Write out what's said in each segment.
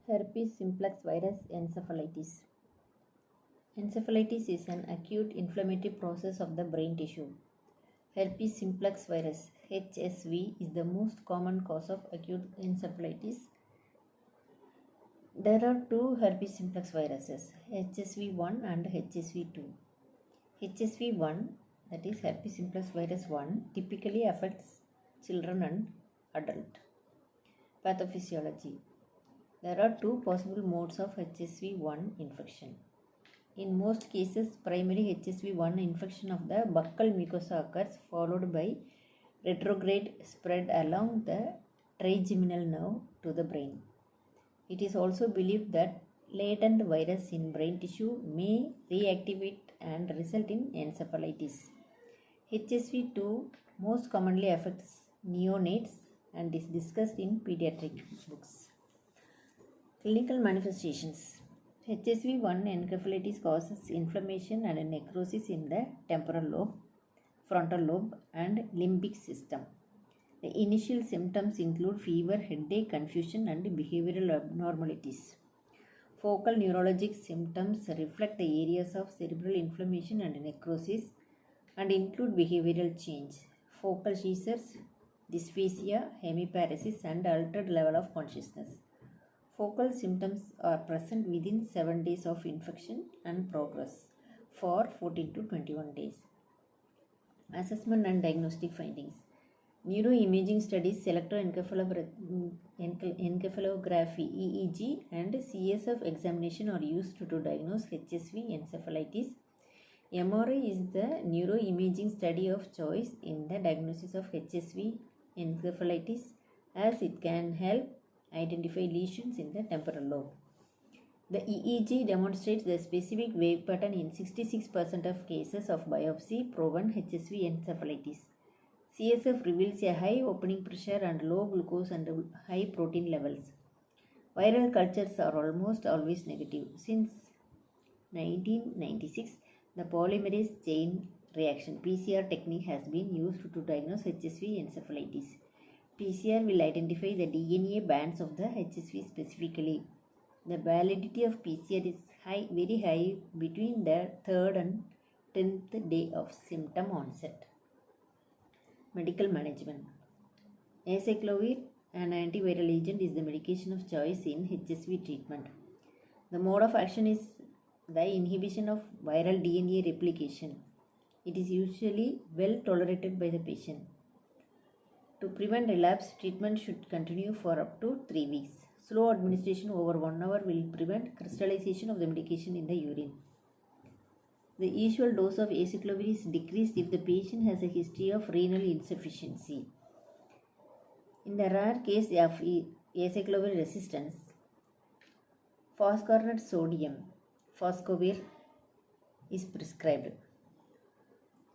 Herpes simplex virus encephalitis. Encephalitis is an acute inflammatory process of the brain tissue. Herpes simplex virus (HSV) is the most common cause of acute encephalitis. There are two herpes simplex viruses, HSV1 and HSV2. HSV1, that is herpes simplex virus 1, typically affects children and adult. Pathophysiology. There are two possible modes of HSV1 infection. In most cases, primary HSV1 infection of the buccal mucosa occurs, followed by retrograde spread along the trigeminal nerve to the brain. It is also believed that latent virus in brain tissue may reactivate and result in encephalitis. HSV2 most commonly affects neonates and is discussed in pediatric books. Clinical manifestations. HSV1 encephalitis causes inflammation and necrosis in the temporal lobe, frontal lobe, and limbic system. The initial symptoms include fever, headache, confusion, and behavioral abnormalities. Focal neurologic symptoms reflect the areas of cerebral inflammation and necrosis and include behavioral change, focal seizures, dysphagia, hemiparesis, and altered level of consciousness. Focal symptoms are present within 7 days of infection and progress for 14 to 21 days. Assessment and diagnostic findings. Neuroimaging studies, electroencephalography, EEG, and CSF examination are used to diagnose HSV encephalitis. MRI is the neuroimaging study of choice in the diagnosis of HSV encephalitis, as it can help identify lesions in the temporal lobe. The EEG demonstrates the specific wave pattern in 66% of cases of biopsy-proven HSV encephalitis. CSF reveals a high opening pressure and low glucose and high protein levels. Viral cultures are almost always negative. Since 1996, the polymerase chain reaction (PCR) technique has been used to diagnose HSV encephalitis. PCR will identify the DNA bands of the HSV specifically. The validity of PCR is very high between the 3rd and 10th day of symptom onset. Medical management. Acyclovir, an antiviral agent, is the medication of choice in HSV treatment. The mode of action is the inhibition of viral DNA replication. It is usually well tolerated by the patient. To prevent relapse, treatment should continue for up to 3 weeks. Slow administration over 1 hour will prevent crystallization of the medication in the urine. The usual dose of acyclovir is decreased if the patient has a history of renal insufficiency. In the rare case of acyclovir resistance, phoscarnet sodium, Foscovir, is prescribed.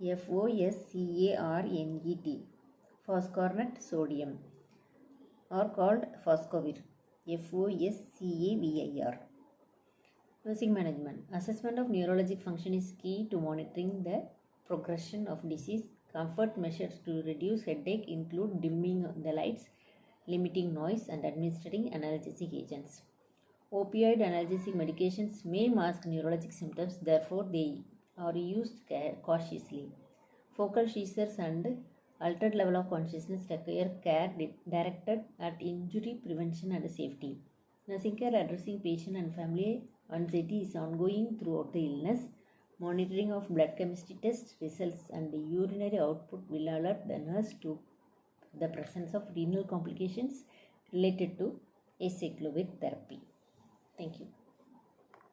FOSCARNET, phoscarnet sodium, or called Foscovir, FOSCAVIR. Nursing management. Assessment of neurologic function is key to monitoring the progression of disease. Comfort measures to reduce headache include dimming the lights, limiting noise, and administering analgesic agents. Opioid analgesic medications may mask neurologic symptoms, therefore they are used cautiously. Focal seizures and altered level of consciousness require care directed at injury prevention and safety. Nursing care addressing patient and family anxiety is ongoing throughout the illness. Monitoring of blood chemistry test results and urinary output will alert the nurse to the presence of renal complications related to acyclovir therapy. Thank you.